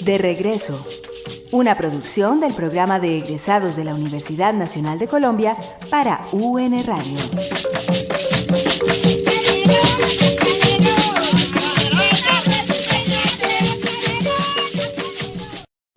De regreso, una producción del programa de egresados de la Universidad Nacional de Colombia para UN Radio.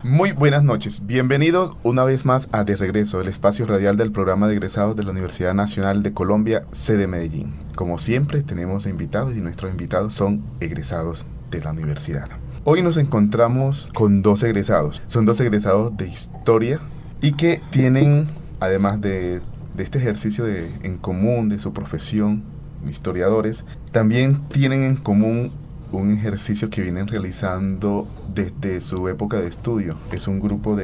Muy buenas noches, bienvenidos una vez más a De Regreso, el espacio radial del programa de egresados de la Universidad Nacional de Colombia, sede Medellín. Como siempre tenemos invitados y nuestros invitados son egresados de la universidad. Hoy nos encontramos con dos egresados, son dos egresados de historia y que tienen, además de este ejercicio en común de su profesión, historiadores, también tienen en común un ejercicio que vienen realizando desde su época de estudio. Es un grupo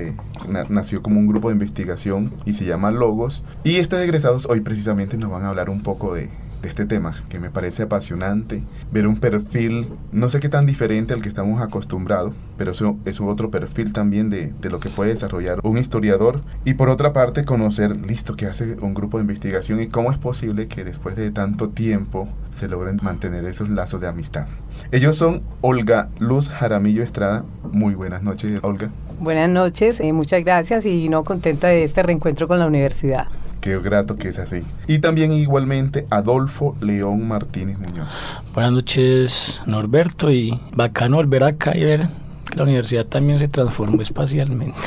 nació como un grupo de investigación y se llama Logos. Y estos egresados hoy precisamente nos van a hablar un poco de este tema, que me parece apasionante, ver un perfil, no sé qué tan diferente al que estamos acostumbrados, pero eso es otro perfil también de lo que puede desarrollar un historiador, y por otra parte conocer, qué hace un grupo de investigación y cómo es posible que después de tanto tiempo se logren mantener esos lazos de amistad. Ellos son Olga Luz Jaramillo Estrada. Muy buenas noches, Olga. Buenas noches, muchas gracias y contenta de este reencuentro con la universidad. Qué grato que es así. Y también igualmente Adolfo León Martínez Muñoz. Buenas noches, Norberto, y bacano volver acá y ver que la universidad también se transformó espacialmente.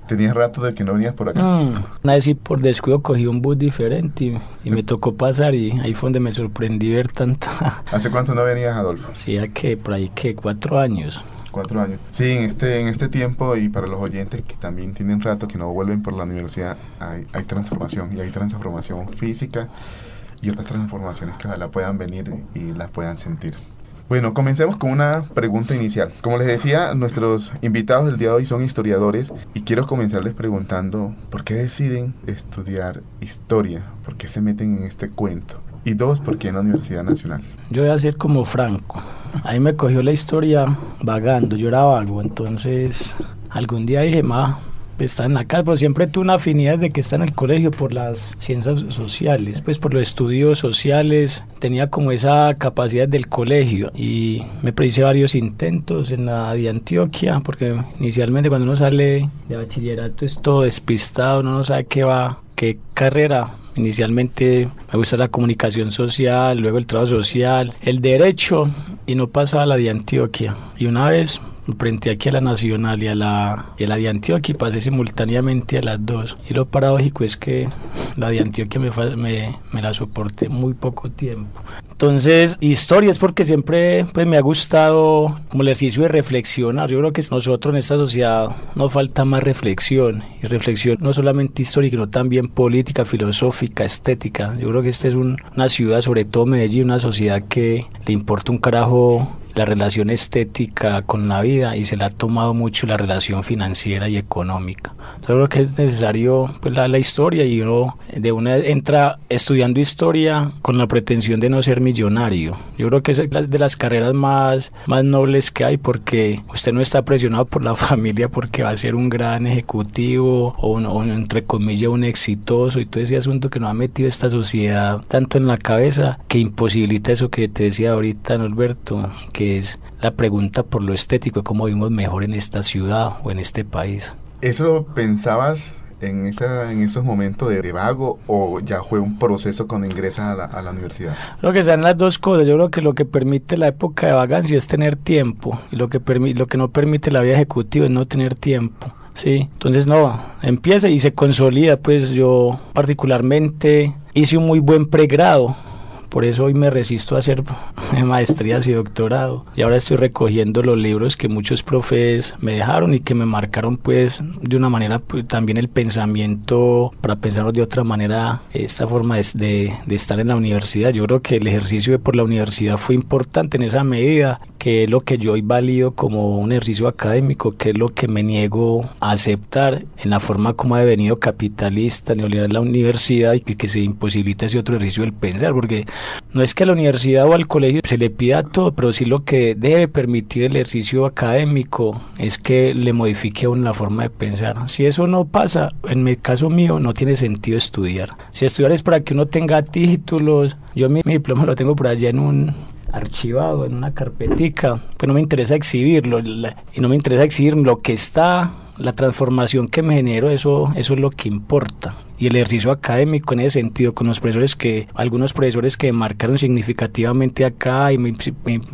¿Tenías rato de que no venías por acá? Una vez sí por descuido cogí un bus diferente y me tocó pasar, y ahí fue donde me sorprendí ver tanta... ¿Hace cuánto no venías, Adolfo? Sí, por ahí 4 años. 4 años. Sí, en este tiempo, y para los oyentes que también tienen rato que no vuelven por la universidad, hay transformación, y hay transformación física y otras transformaciones que ojalá puedan venir y las puedan sentir. Bueno, comencemos con una pregunta inicial. Como les decía, nuestros invitados del día de hoy son historiadores y quiero comenzarles preguntando ¿por qué deciden estudiar historia? ¿Por qué se meten en este cuento? Y dos, ¿por qué en la Universidad Nacional? Yo voy a ser como Franco. Ahí me cogió la historia vagando, yo era vago, entonces algún día dije, está en la casa, pero siempre tuve una afinidad desde que está en el colegio por las ciencias sociales, pues por los estudios sociales, tenía como esa capacidad del colegio y me hice varios intentos en la de Antioquia, porque inicialmente cuando uno sale de bachillerato es todo despistado, uno no sabe qué carrera. Inicialmente me gusta la comunicación social, luego el trabajo social, el derecho, y no pasaba la de Antioquia. Y una vez frente aquí a la Nacional y a la de Antioquia, y pasé simultáneamente a las dos. Y lo paradójico es que la de Antioquia me la soporté muy poco tiempo. Entonces, historia es porque siempre me ha gustado como el ejercicio de reflexionar. Yo creo que nosotros en esta sociedad nos falta más reflexión, y reflexión no solamente histórica, sino también política, filosófica, estética. Yo creo que esta es una ciudad, sobre todo Medellín, una sociedad que le importa un carajo la relación estética con la vida, y se le ha tomado mucho la relación financiera y económica. Entonces creo que es necesario la historia, y uno entra estudiando historia con la pretensión de no ser millonario. Yo creo que es de las carreras más nobles que hay, porque usted no está presionado por la familia porque va a ser un gran ejecutivo o entre comillas un exitoso, y todo ese asunto que nos ha metido esta sociedad tanto en la cabeza que imposibilita eso que te decía ahorita, Norberto, que es la pregunta por lo estético, cómo vivimos mejor en esta ciudad o en este país. ¿Eso pensabas en esos momentos de vago, o ya fue un proceso cuando ingresas a la universidad? Creo que sean las dos cosas. Yo creo que lo que permite la época de vagancia es tener tiempo, y lo que no permite la vida ejecutiva es no tener tiempo. Sí, entonces empieza y se consolida. Pues yo particularmente hice un muy buen pregrado, por eso hoy me resisto a hacer maestrías y doctorado, y ahora estoy recogiendo los libros que muchos profes me dejaron y que me marcaron pues de una manera también el pensamiento, para pensarlo de otra manera, esta forma de estar en la universidad. Yo creo que el ejercicio por la universidad fue importante en esa medida, que es lo que yo hoy valido como un ejercicio académico, que es lo que me niego a aceptar en la forma como ha devenido capitalista, neoliberal la universidad, y que se imposibilita ese otro ejercicio del pensar, porque no es que a la universidad o al colegio se le pida todo, pero sí lo que debe permitir el ejercicio académico es que le modifique a uno la forma de pensar. Si eso no pasa, en el caso mío, no tiene sentido estudiar. Si estudiar es para que uno tenga títulos, yo mi diploma lo tengo por allá archivado en una carpetica, pues no me interesa exhibirlo, y no me interesa exhibir lo que está, la transformación que me genero, eso es lo que importa. Y el ejercicio académico en ese sentido, con algunos profesores que me marcaron significativamente acá y me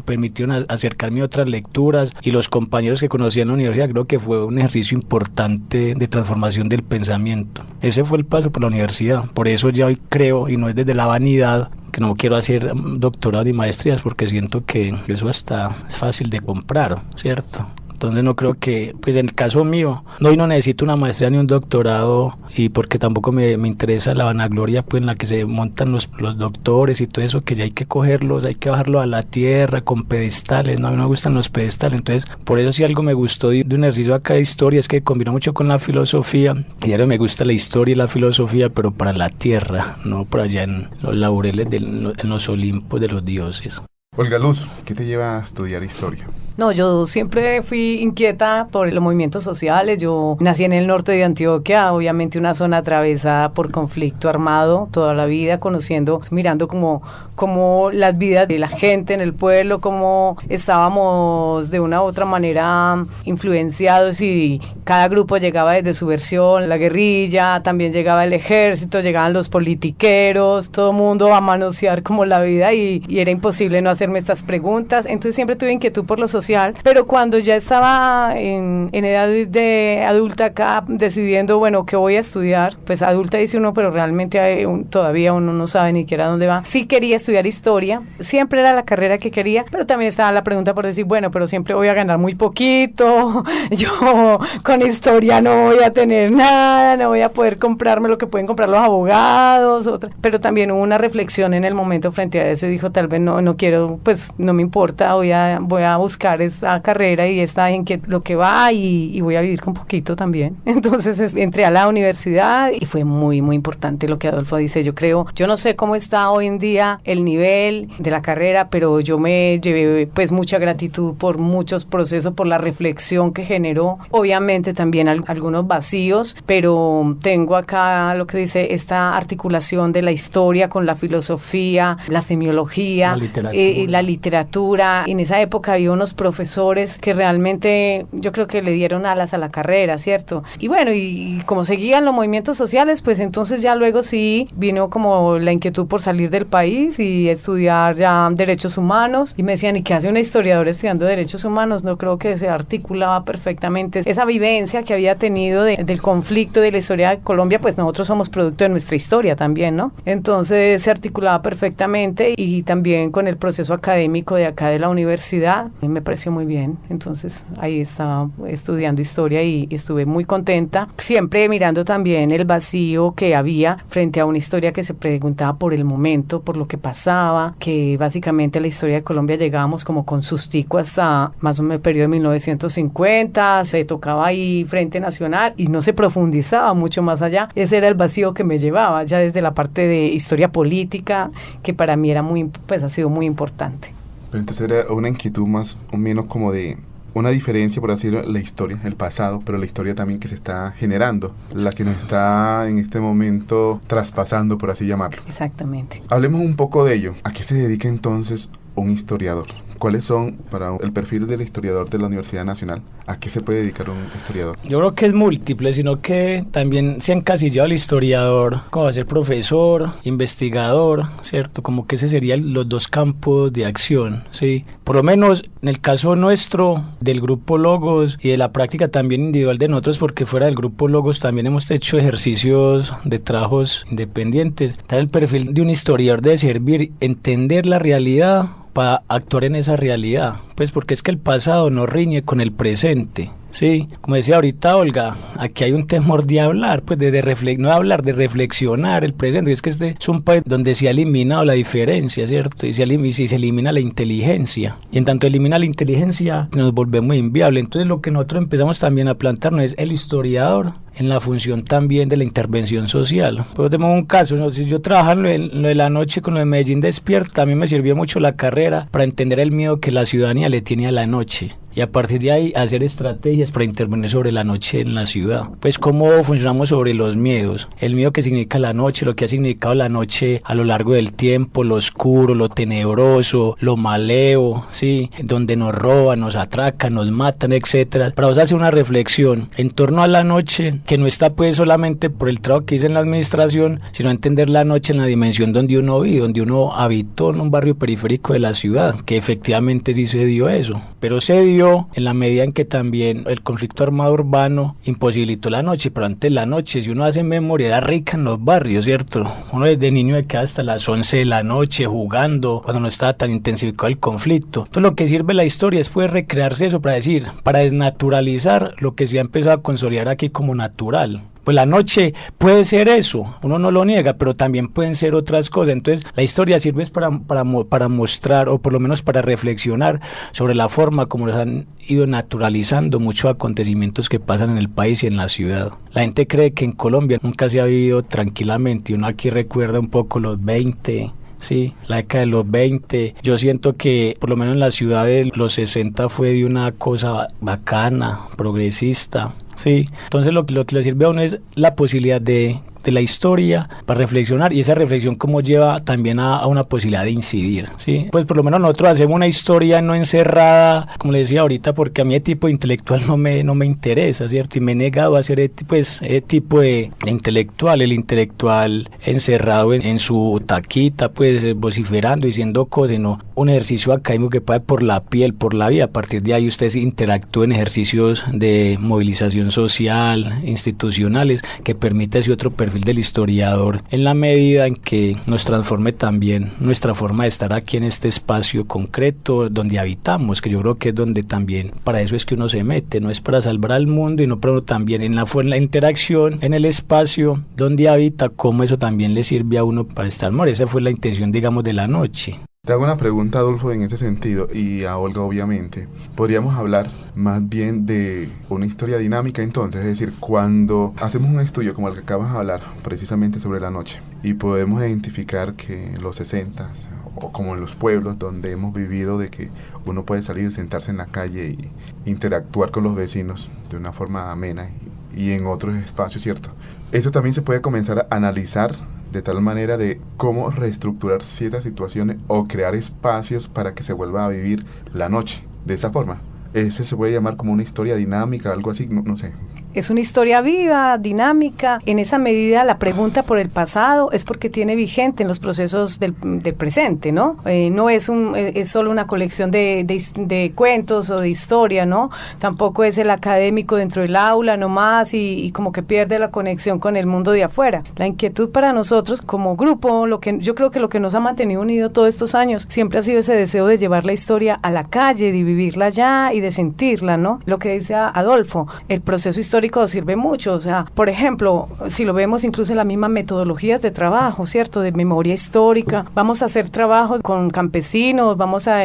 permitieron acercarme a otras lecturas, y los compañeros que conocí en la universidad, creo que fue un ejercicio importante de transformación del pensamiento. Ese fue el paso por la universidad. Por eso ya hoy creo, y no es desde la vanidad, que no quiero hacer doctorado ni maestrías, porque siento que eso hasta es fácil de comprar, ¿cierto? Entonces no creo que, pues en el caso mío, no necesito una maestría ni un doctorado, y porque tampoco me interesa la vanagloria pues en la que se montan los doctores y todo eso, que ya hay que cogerlos, hay que bajarlos a la tierra con pedestales. No, a mí no me gustan los pedestales. Entonces por eso si algo me gustó de un ejercicio acá de historia es que combinó mucho con la filosofía, y ahora me gusta la historia y la filosofía, pero para la tierra, no por allá en los laureles, en los Olimpos de los dioses. Olga Luz, ¿qué te lleva a estudiar historia? No, yo siempre fui inquieta por los movimientos sociales. Yo nací en el norte de Antioquia, obviamente una zona atravesada por conflicto armado toda la vida, mirando como las vidas de la gente en el pueblo, cómo estábamos de una u otra manera influenciados, y cada grupo llegaba desde su versión, la guerrilla, también llegaba el ejército, llegaban los politiqueros, todo el mundo a manosear como la vida, y era imposible no hacerme estas preguntas. Entonces siempre tuve inquietud por lo social, pero cuando ya estaba en edad de adulta acá, decidiendo, bueno, ¿qué voy a estudiar? Pues adulta dice uno, pero realmente todavía uno no sabe ni siquiera dónde va. Sí quería estudiar historia, siempre era la carrera que quería, pero también estaba la pregunta por decir, bueno, pero siempre voy a ganar muy poquito, yo con historia no voy a tener nada, no voy a poder comprarme lo que pueden comprar los abogados, pero también hubo una reflexión en el momento frente a eso, y dijo, tal vez no quiero, pues no me importa, voy a buscar esta carrera y esta en que lo que va, y voy a vivir con poquito también. Entonces entré a la universidad y fue muy, muy importante lo que Adolfo dice. Yo no sé cómo está hoy en día el nivel de la carrera, pero yo me llevé pues mucha gratitud por muchos procesos, por la reflexión que generó. Obviamente también algunos vacíos, pero tengo acá lo que dice esta articulación de la historia con la filosofía, la semiología, la literatura. En esa época había unos profesores que realmente yo creo que le dieron alas a la carrera, ¿cierto? Y bueno, y como seguían los movimientos sociales, pues entonces ya luego sí vino como la inquietud por salir del país y estudiar ya derechos humanos, y me decían, ¿y qué hace un historiador estudiando derechos humanos? No creo que se articulaba perfectamente esa vivencia que había tenido del conflicto de la historia de Colombia. Pues nosotros somos producto de nuestra historia también, ¿no? Entonces se articulaba perfectamente, y también con el proceso académico de acá de la universidad me pareció muy bien. Entonces ahí estaba estudiando historia y estuve muy contenta, siempre mirando también el vacío que había frente a una historia que se preguntaba por el momento, por lo que pasaba, que básicamente la historia de Colombia llegábamos como con sustico hasta más o menos el periodo de 1950, se tocaba ahí Frente Nacional y no se profundizaba mucho más allá. Ese era el vacío que me llevaba ya desde la parte de historia política, que para mí era ha sido muy importante. Pero entonces era una inquietud más o menos como de una diferencia, por así decirlo, la historia, el pasado, pero la historia también que se está generando, la que nos está en este momento traspasando, por así llamarlo. Exactamente. Hablemos un poco de ello. ¿A qué se dedica entonces un historiador? ¿Cuáles son, para el perfil del historiador de la Universidad Nacional, a qué se puede dedicar un historiador? Yo creo que es múltiple, sino que también se ha encasillado el historiador como a ser profesor, investigador, ¿cierto? Como que ese serían los dos campos de acción, ¿sí? Por lo menos en el caso nuestro, del Grupo Logos, y de la práctica también individual de nosotros, porque fuera del Grupo Logos también hemos hecho ejercicios de trabajos independientes. Está el perfil de un historiador de servir, entender la realidad para actuar en esa realidad, pues porque es que el pasado no riñe con el presente, ¿sí? Como decía ahorita Olga, aquí hay un temor de hablar, pues de reflexionar el presente. Es que este es un país donde se ha eliminado la diferencia, ¿cierto? Y se elimina la inteligencia, y en tanto elimina la inteligencia nos volvemos inviables. Entonces lo que nosotros empezamos también a plantarnos es el historiador en la función también de la intervención social. Pues tengo un caso, ¿no? Si yo trabajaba en lo de la noche con lo de Medellín Despierta, a mí me sirvió mucho la carrera para entender el miedo que la ciudadanía le tiene a la noche. Y a partir de ahí hacer estrategias para intervenir sobre la noche en la ciudad. Pues cómo funcionamos sobre los miedos, el miedo que significa la noche, lo que ha significado la noche a lo largo del tiempo, lo oscuro, lo tenebroso, lo maleo, ¿sí? Donde nos roban, nos atracan, nos matan, etcétera. Para vos hacer una reflexión en torno a la noche, que no está pues solamente por el trabajo que hice en la administración, sino entender la noche en la dimensión donde uno vive, donde uno habitó en un barrio periférico de la ciudad, que efectivamente sí se dio eso, pero se dio en la medida en que también el conflicto armado urbano imposibilitó la noche. Pero antes la noche, si uno hace memoria, era rica en los barrios, ¿cierto? Uno desde niño se quedaba hasta las 11 de la noche jugando, cuando no estaba tan intensificado el conflicto. Entonces lo que sirve la historia es poder recrearse eso, para decir, para desnaturalizar lo que se ha empezado a consolidar aquí como natural. Pues la noche puede ser eso, uno no lo niega, pero también pueden ser otras cosas. Entonces la historia sirve para mostrar, o por lo menos para reflexionar sobre la forma como nos han ido naturalizando muchos acontecimientos que pasan en el país y en la ciudad. La gente cree que en Colombia nunca se ha vivido tranquilamente, y uno aquí recuerda un poco los 20... Sí, la década de los 20, yo siento que por lo menos en la ciudad de los 60 fue de una cosa bacana, progresista, sí. Entonces lo que le sirve a uno es la posibilidad de la historia para reflexionar, y esa reflexión como lleva también a una posibilidad de incidir, ¿sí? Pues por lo menos nosotros hacemos una historia no encerrada, como le decía ahorita, porque a mí el tipo intelectual no me interesa, ¿cierto? Y me he negado a hacer ese tipo de intelectual, el intelectual encerrado en su taquita, pues vociferando, diciendo cosas, no un ejercicio académico que puede por la piel, por la vida. A partir de ahí usted interactúa en ejercicios de movilización social, institucionales, que permite ese otro perfil del historiador, en la medida en que nos transforme también nuestra forma de estar aquí en este espacio concreto donde habitamos, que yo creo que es donde también para eso es que uno se mete, no es para salvar al mundo, y no, pero también en la interacción en el espacio donde habita, cómo eso también le sirve a uno para estar mejor. Esa fue la intención, digamos, de la noche. Te hago una pregunta, Adolfo, en ese sentido, y a Olga obviamente. Podríamos hablar más bien de una historia dinámica entonces, es decir, cuando hacemos un estudio como el que acabas de hablar, precisamente sobre la noche, y podemos identificar que en los 60 o como en los pueblos donde hemos vivido, de que uno puede salir, sentarse en la calle y interactuar con los vecinos de una forma amena, y en otros espacios, ¿cierto? Eso también se puede comenzar a analizar de tal manera de cómo reestructurar ciertas situaciones o crear espacios para que se vuelva a vivir la noche de esa forma. Ese se puede llamar como una historia dinámica, algo así, no sé. Es una historia viva, dinámica. En esa medida, la pregunta por el pasado es porque tiene vigente en los procesos del presente, ¿no? No es solo una colección de cuentos o de historia, ¿no? Tampoco es el académico dentro del aula nomás y como que pierde la conexión con el mundo de afuera. La inquietud para nosotros como grupo, yo creo que lo que nos ha mantenido unidos todos estos años siempre ha sido ese deseo de llevar la historia a la calle, de vivirla allá y de sentirla, ¿no? Lo que dice Adolfo, el proceso histórico sirve mucho, o sea, por ejemplo, si lo vemos incluso en las mismas metodologías de trabajo, ¿cierto? De memoria histórica, vamos a hacer trabajos con campesinos,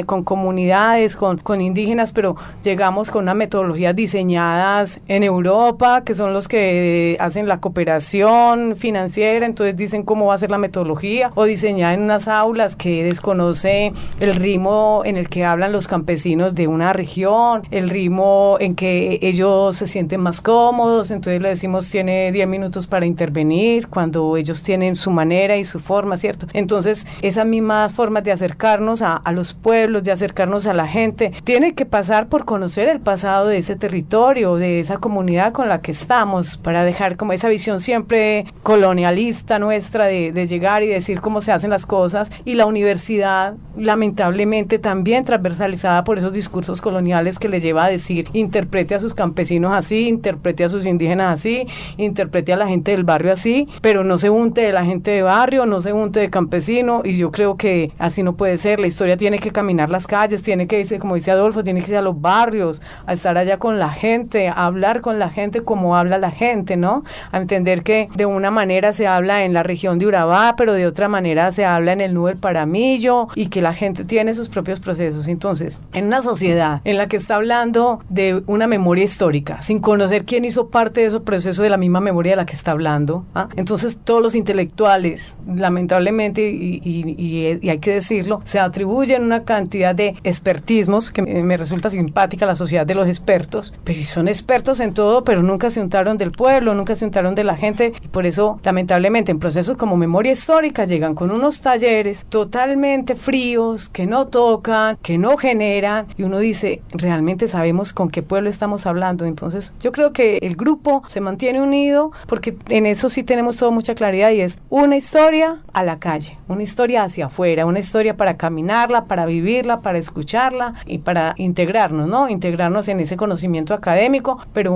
con comunidades, con indígenas, pero llegamos con unas metodologías diseñadas en Europa, que son los que hacen la cooperación financiera, entonces dicen cómo va a ser la metodología, o diseñada en unas aulas que desconoce el ritmo en el que hablan los campesinos de una región, el ritmo en que ellos se sienten más cómodos, entonces le decimos tiene 10 minutos para intervenir, cuando ellos tienen su manera y su forma, ¿cierto? Entonces, esas mismas formas de acercarnos a los pueblos, de acercarnos a la gente, tiene que pasar por conocer el pasado de ese territorio, de esa comunidad con la que estamos, para dejar como esa visión siempre colonialista nuestra de llegar y decir cómo se hacen las cosas, y la universidad, lamentablemente, también transversalizada por esos discursos coloniales que le lleva a decir, interprete a sus campesinos así, interprete a sus indígenas así, interprete a la gente del barrio así, pero no se unte de la gente de barrio, no se unte de campesino, y yo creo que así no puede ser. La historia tiene que caminar las calles, tiene que irse, como dice Adolfo, tiene que ir a los barrios, a estar allá con la gente, a hablar con la gente como habla la gente, ¿no? A entender que de una manera se habla en la región de Urabá, pero de otra manera se habla en el Nudo del Paramillo, y que la gente tiene sus propios procesos. Entonces, en una sociedad en la que está hablando de una memoria histórica, sin conocer quién también hizo parte de ese proceso de la misma memoria de la que está hablando. Entonces todos los intelectuales, lamentablemente, y hay que decirlo, se atribuyen una cantidad de expertismos, que me resulta simpática la sociedad de los expertos, pero son expertos en todo, pero nunca se untaron del pueblo, nunca se untaron de la gente, y por eso, lamentablemente, en procesos como memoria histórica llegan con unos talleres totalmente fríos, que no tocan, que no generan, y uno dice, realmente sabemos con qué pueblo estamos hablando. Entonces yo creo que el grupo se mantiene unido, porque en eso sí tenemos toda mucha claridad, y es una historia a la calle, una historia hacia afuera, una historia para caminarla, para vivirla, para escucharla y para integrarnos, ¿no? Integrarnos en ese conocimiento académico, pero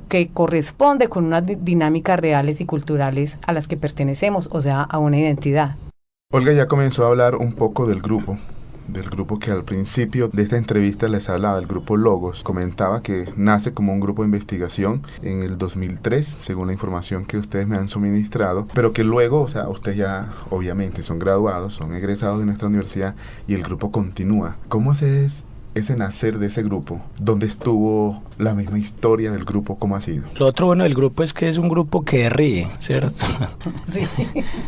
que corresponde con unas dinámicas reales y culturales a las que pertenecemos, o sea, a una identidad. Olga ya comenzó a hablar un poco del grupo que al principio de esta entrevista les hablaba, el grupo Logos. Comentaba que nace como un grupo de investigación en el 2003, según la información que ustedes me han suministrado, pero que luego, o sea, ustedes ya obviamente son graduados, son egresados de nuestra universidad y el grupo continúa. ¿Cómo es ese nacer de ese grupo? ¿Dónde estuvo la misma historia del grupo? ¿Cómo ha sido? Lo otro bueno del grupo es que es un grupo que ríe, ¿cierto? Sí,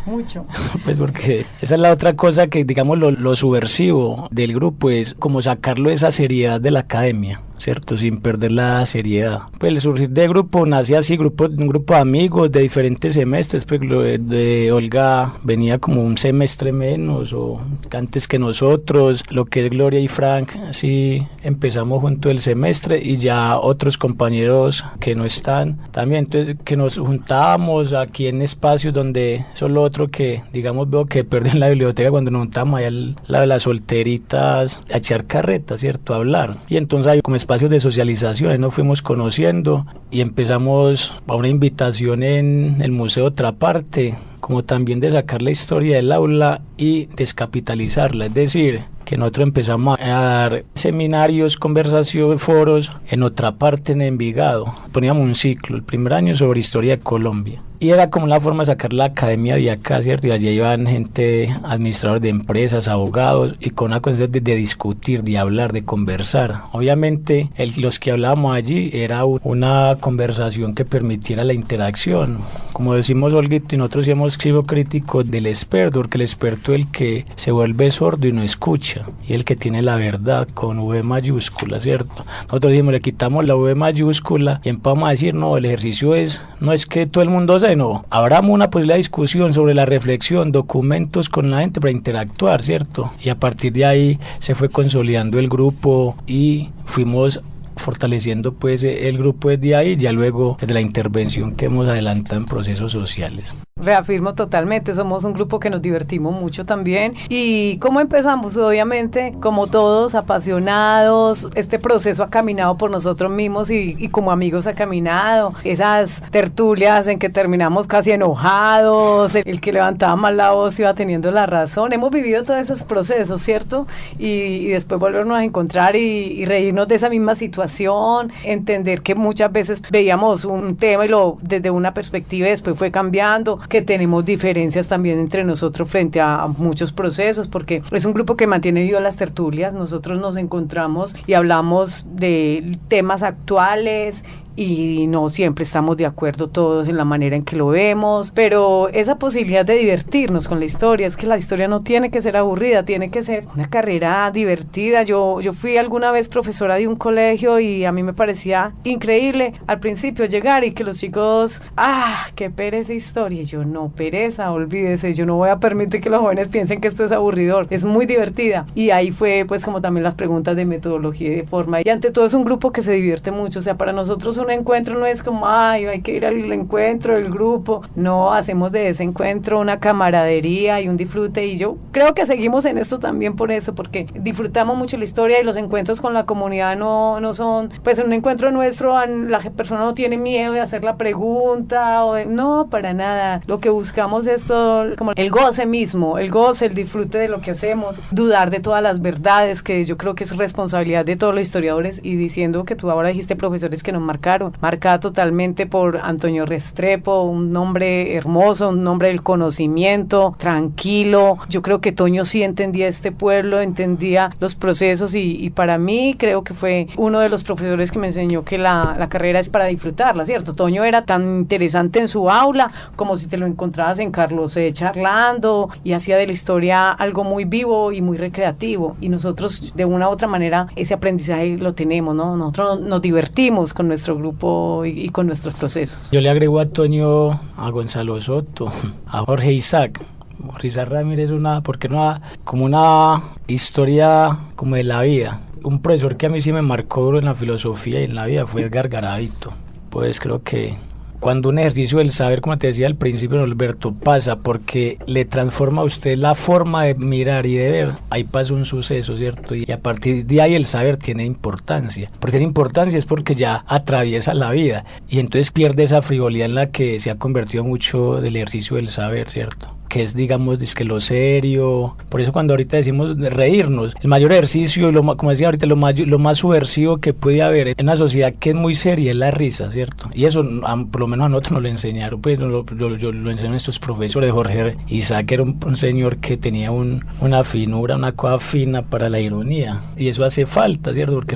mucho. Pues porque esa es la otra cosa que, digamos, lo subversivo del grupo es como sacarlo de esa seriedad de la academia, ¿cierto? Sin perder la seriedad. Pues el surgir del grupo nace así, un grupo de amigos de diferentes semestres. Pues lo de Olga venía como un semestre menos o antes que nosotros. Lo que es Gloria y Frank, así empezamos junto el semestre, y ya otros compañeros que no están también. Entonces que nos juntábamos aquí en espacios donde solo otro que, digamos, veo que pierden la biblioteca cuando nos juntamos allá al lado de las solteritas a echar carreta, ¿cierto? A hablar. Y entonces hay como espacios de socialización, nos fuimos conociendo y empezamos a una invitación en el Museo Otra Parte, como también de sacar la historia del aula y descapitalizarla, es decir, que nosotros empezamos a dar seminarios, conversaciones, foros en Otra Parte en Envigado. Poníamos un ciclo, el primer año sobre historia de Colombia. Y era como una forma de sacar la academia de acá, ¿cierto? Y allí iban gente, administradores de empresas, abogados, y con una condición de discutir, de hablar, de conversar. Obviamente, los que hablábamos allí era una conversación que permitiera la interacción. Como decimos Olguito, y nosotros hemos sido críticos del experto, porque el experto es el que se vuelve sordo y no escucha, y el que tiene la verdad con V mayúscula, ¿cierto? Nosotros dijimos, le quitamos la V mayúscula y empezamos a decir, no, el ejercicio no es que todo el mundo sabe, no, abramos una posible discusión sobre la reflexión, documentos con la gente para interactuar, ¿cierto? Y a partir de ahí se fue consolidando el grupo y fuimos fortaleciendo pues el grupo desde ahí, ya luego desde la intervención que hemos adelantado en procesos sociales. Reafirmo totalmente, somos un grupo que nos divertimos mucho también. ¿Y cómo empezamos? Obviamente, como todos, apasionados. Este proceso ha caminado por nosotros mismos y como amigos ha caminado. Esas tertulias en que terminamos casi enojados, el que levantaba más la voz iba teniendo la razón. Hemos vivido todos esos procesos, ¿cierto? Y después volvernos a encontrar y reírnos de esa misma situación, entender que muchas veces veíamos un tema desde una perspectiva y después fue cambiando, que tenemos diferencias también entre nosotros frente a muchos procesos, porque es un grupo que mantiene vivo las tertulias. Nosotros nos encontramos y hablamos de temas actuales y no siempre estamos de acuerdo todos en la manera en que lo vemos, pero esa posibilidad de divertirnos con la historia, es que la historia no tiene que ser aburrida, tiene que ser una carrera divertida. Yo fui alguna vez profesora de un colegio y a mí me parecía increíble al principio llegar y que los chicos, qué pereza historia, y yo, no, pereza, olvídese, yo no voy a permitir que los jóvenes piensen que esto es aburridor, es muy divertida. Y ahí fue pues como también las preguntas de metodología y de forma, y ante todo es un grupo que se divierte mucho. O sea, para nosotros un encuentro no es como, hay que ir al encuentro del grupo. No, hacemos de ese encuentro una camaradería y un disfrute, y yo creo que seguimos en esto también por eso, porque disfrutamos mucho la historia, y los encuentros con la comunidad no son, pues en un encuentro nuestro la persona no tiene miedo de hacer la pregunta, no, para nada. Lo que buscamos es todo, como el goce mismo, el disfrute de lo que hacemos, dudar de todas las verdades, que yo creo que es responsabilidad de todos los historiadores, y diciendo que tú ahora dijiste profesores que nos marcaron, marcaron, marcada totalmente por Antonio Restrepo, un hombre hermoso, un hombre del conocimiento, tranquilo. Yo creo que Toño sí entendía este pueblo, entendía los procesos y para mí creo que fue uno de los profesores que me enseñó que la carrera es para disfrutarla, ¿cierto? Toño era tan interesante en su aula como si te lo encontrabas en Carlos E. charlando y hacía de la historia algo muy vivo y muy recreativo, y nosotros de una u otra manera ese aprendizaje lo tenemos, ¿no? Nosotros nos divertimos con nuestro grupo y con nuestros procesos. Yo le agrego a Toño, a Gonzalo Soto, a Jorge Isaac Ramírez, como una historia como de la vida. Un profesor que a mí sí me marcó duro en la filosofía y en la vida fue Edgar Garavito. Pues creo que cuando un ejercicio del saber, como te decía al principio, Norberto, pasa porque le transforma a usted la forma de mirar y de ver, ahí pasa un suceso, ¿cierto? Y a partir de ahí el saber tiene importancia. Porque tiene importancia es porque ya atraviesa la vida y entonces pierde esa frivolidad en la que se ha convertido mucho del ejercicio del saber, ¿cierto? Que es, digamos, lo serio. Por eso cuando ahorita decimos de reírnos, el mayor ejercicio, como decía ahorita, lo más subversivo que puede haber en una sociedad que es muy seria es la risa, ¿cierro? Y eso, por lo menos a nosotros nos lo enseñaron, pues yo lo enseñaron estos profesores. Jorge Isaac era un señor que tenía una finura, una cosa fina para la ironía. Y eso hace falta, ¿cierto? Porque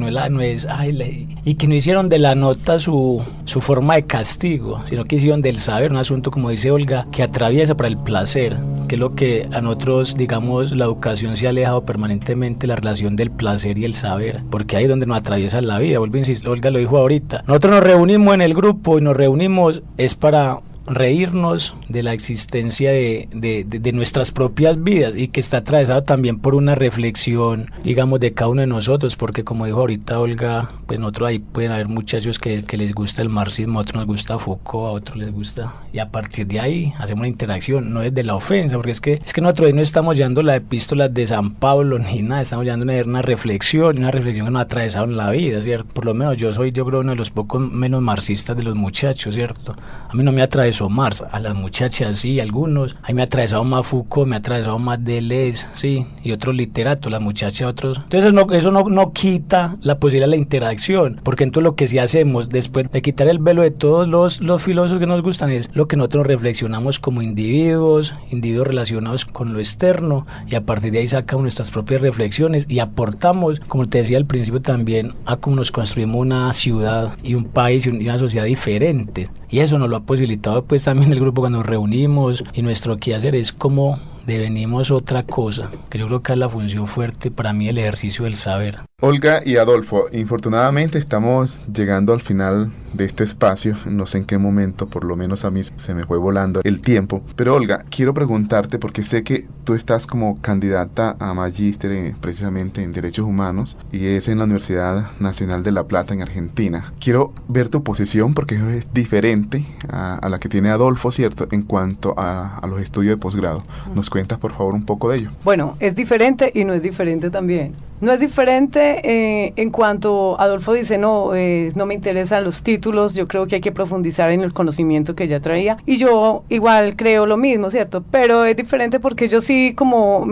y que no hicieron de la nota su forma de castigo, sino que hicieron del saber un asunto, como dice Olga, que atraviesa para el placer, que es lo que a nosotros, digamos, la educación se ha alejado permanentemente, la relación del placer y el saber, porque ahí es donde nos atraviesa la vida. Vuelvo a insistir, Olga lo dijo ahorita, nosotros nos reunimos en el grupo y nos reunimos es para reírnos de la existencia de nuestras propias vidas, y que está atravesado también por una reflexión, digamos, de cada uno de nosotros, porque como dijo ahorita Olga, pues nosotros ahí pueden haber muchachos que les gusta el marxismo, a otros nos gusta Foucault, a otros les gusta, y a partir de ahí hacemos una interacción, no es de la ofensa, porque es que nosotros ahí no estamos llevando las epístolas de San Pablo ni nada, estamos llevando una reflexión que nos ha atravesado en la vida, ¿cierto? Por lo menos yo creo uno de los pocos menos marxistas de los muchachos, ¿cierto? A mí no me atravesó Marx, a las muchachas sí, algunos, ahí me ha atravesado más Foucault, me ha atravesado más Deleuze, sí, y otros literatos, las muchachas otros. Entonces eso no quita la posibilidad de la interacción, porque entonces lo que sí hacemos después de quitar el velo de todos los filósofos que nos gustan es lo que nosotros reflexionamos como individuos relacionados con lo externo, y a partir de ahí sacamos nuestras propias reflexiones y aportamos, como te decía al principio también, a cómo nos construimos una ciudad y un país y una sociedad diferente. Y eso nos lo ha posibilitado pues también el grupo cuando nos reunimos, y nuestro quehacer es como devenimos otra cosa, que yo creo que es la función fuerte para mí el ejercicio del saber. Olga y Adolfo, infortunadamente estamos llegando al final de este espacio, no sé en qué momento, por lo menos a mí se me fue volando el tiempo, pero Olga, quiero preguntarte, porque sé que tú estás como candidata a magíster precisamente en Derechos Humanos, y es en la Universidad Nacional de La Plata en Argentina. Quiero ver tu posición, porque es diferente a la que tiene Adolfo, ¿cierto?, en cuanto a los estudios de posgrado. ¿Nos cuentas por favor un poco de ello? Bueno, es diferente y no es diferente también. No es diferente en cuanto Adolfo dice, no me interesan los títulos, yo creo que hay que profundizar en el conocimiento que ya traía, y yo igual creo lo mismo, ¿cierto? Pero es diferente porque yo sí, como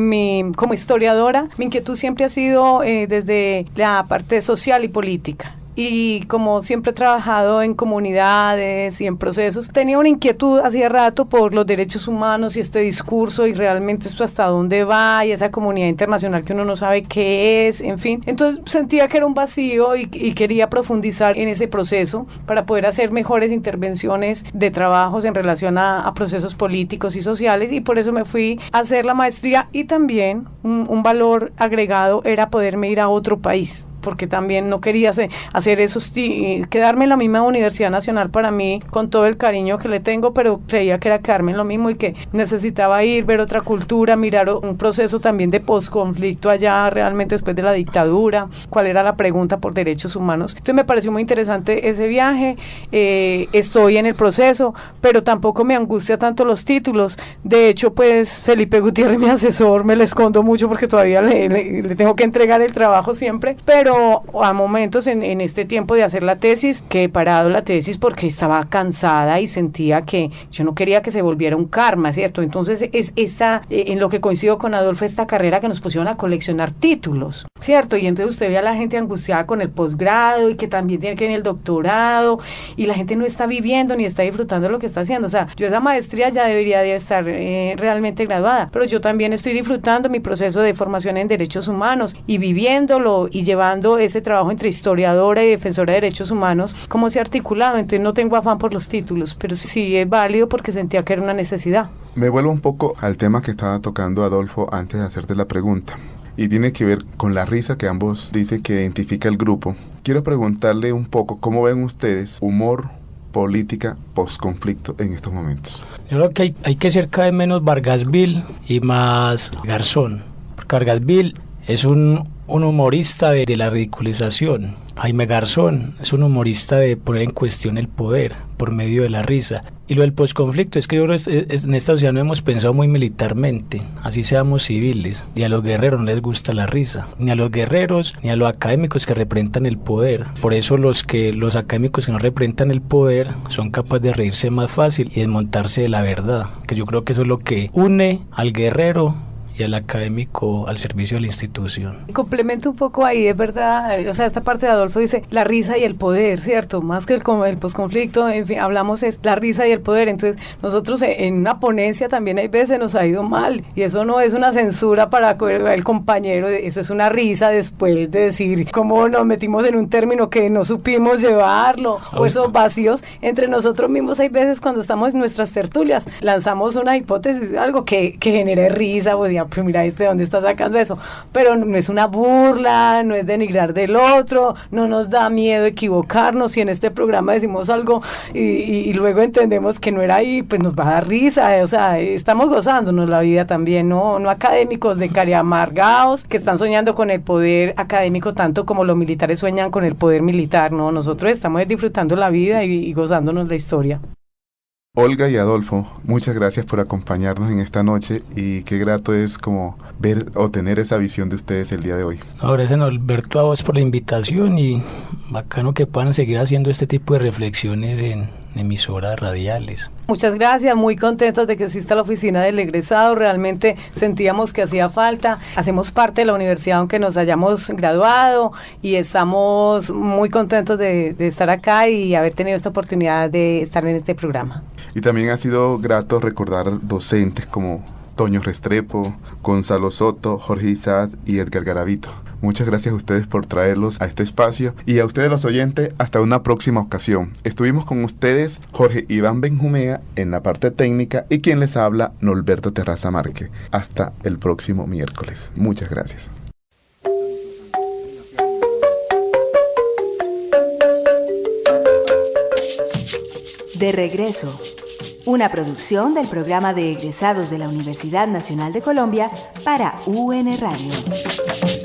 historiadora, mi inquietud siempre ha sido desde la parte social y política. Y como siempre he trabajado en comunidades y en procesos, tenía una inquietud hacía rato por los derechos humanos y este discurso, y realmente esto hasta dónde va, y esa comunidad internacional que uno no sabe qué es, en fin. Entonces sentía que era un vacío y quería profundizar en ese proceso para poder hacer mejores intervenciones de trabajos en relación a procesos políticos y sociales, y por eso me fui a hacer la maestría. Y también un valor agregado era poderme ir a otro país, porque también no quería hacer quedarme en la misma Universidad Nacional, para mí, con todo el cariño que le tengo, pero creía que era quedarme en lo mismo y que necesitaba ver otra cultura, mirar un proceso también de posconflicto allá, realmente después de la dictadura, cuál era la pregunta por derechos humanos. Entonces me pareció muy interesante ese viaje, estoy en el proceso, pero tampoco me angustia tanto los títulos. De hecho, pues Felipe Gutiérrez, mi asesor, me le escondo mucho porque todavía le tengo que entregar el trabajo siempre, pero pero a momentos en este tiempo de hacer la tesis, que he parado la tesis porque estaba cansada y sentía que yo no quería que se volviera un karma, ¿cierto? Entonces es esta, en lo que coincido con Adolfo, esta carrera que nos pusieron a coleccionar títulos, ¿cierto? Y entonces usted ve a la gente angustiada con el posgrado y que también tiene que venir el doctorado y la gente no está viviendo ni está disfrutando lo que está haciendo. O sea, yo esa maestría ya debería de estar realmente graduada, pero yo también estoy disfrutando mi proceso de formación en derechos humanos y viviéndolo y llevando ese trabajo entre historiadora y defensora de derechos humanos, cómo se ha articulado. Entonces no tengo afán por los títulos, pero sí es válido porque sentía que era una necesidad. Me vuelvo un poco al tema que estaba tocando Adolfo antes de hacerte la pregunta, y tiene que ver con la risa que ambos dicen que identifica el grupo. Quiero preguntarle un poco cómo ven ustedes humor, política, posconflicto en estos momentos. Yo creo que hay que ser cada vez menos Vargasville y más Garzón. Porque Vargasville es un humorista de la ridiculización. Jaime Garzón es un humorista de poner en cuestión el poder por medio de la risa. Y lo del posconflicto es que yo creo que en esta sociedad no hemos pensado muy militarmente, así seamos civiles, y a los guerreros no les gusta la risa, ni a los guerreros ni a los académicos que representan el poder. Por eso los académicos que no representan el poder son capaces de reírse más fácil y desmontarse de la verdad, que yo creo que eso es lo que une al guerrero y al académico al servicio de la institución. Complemento un poco ahí, es verdad, o sea, esta parte de Adolfo dice la risa y el poder, ¿cierto? Más que el posconflicto, en fin, hablamos es la risa y el poder. Entonces, nosotros en una ponencia también hay veces nos ha ido mal, y eso no es una censura para el compañero, eso es una risa después de decir cómo nos metimos en un término que no supimos llevarlo, o esos vacíos entre nosotros mismos. Hay veces cuando estamos en nuestras tertulias, lanzamos una hipótesis, algo que genere risa, o digamos, pero mira, ¿de dónde está sacando eso? Pero no es una burla, no es denigrar del otro, no nos da miedo equivocarnos. Si en este programa decimos algo y luego entendemos que no era ahí, pues nos va a dar risa. O sea, estamos gozándonos la vida también, no académicos de cari amargados que están soñando con el poder académico tanto como los militares sueñan con el poder militar. No, nosotros estamos disfrutando la vida y gozándonos la historia. Olga y Adolfo, muchas gracias por acompañarnos en esta noche, y qué grato es como ver o tener esa visión de ustedes el día de hoy. Gracias, Alberto, a vos por la invitación, y bacano que puedan seguir haciendo este tipo de reflexiones en emisoras radiales. Muchas gracias, muy contentos de que exista la oficina del egresado. Realmente sentíamos que hacía falta. Hacemos parte de la universidad aunque nos hayamos graduado, y estamos muy contentos de estar acá y haber tenido esta oportunidad de estar en este programa. Y también ha sido grato recordar docentes como Toño Restrepo, Gonzalo Soto, Jorge Isaac y Edgar Garavito. Muchas gracias a ustedes por traerlos a este espacio, y a ustedes los oyentes, hasta una próxima ocasión. Estuvimos con ustedes Jorge Iván Benjumea en la parte técnica, y quien les habla, Norberto Terraza Márquez. Hasta el próximo miércoles. Muchas gracias. De regreso, una producción del programa de egresados de la Universidad Nacional de Colombia para UN Radio.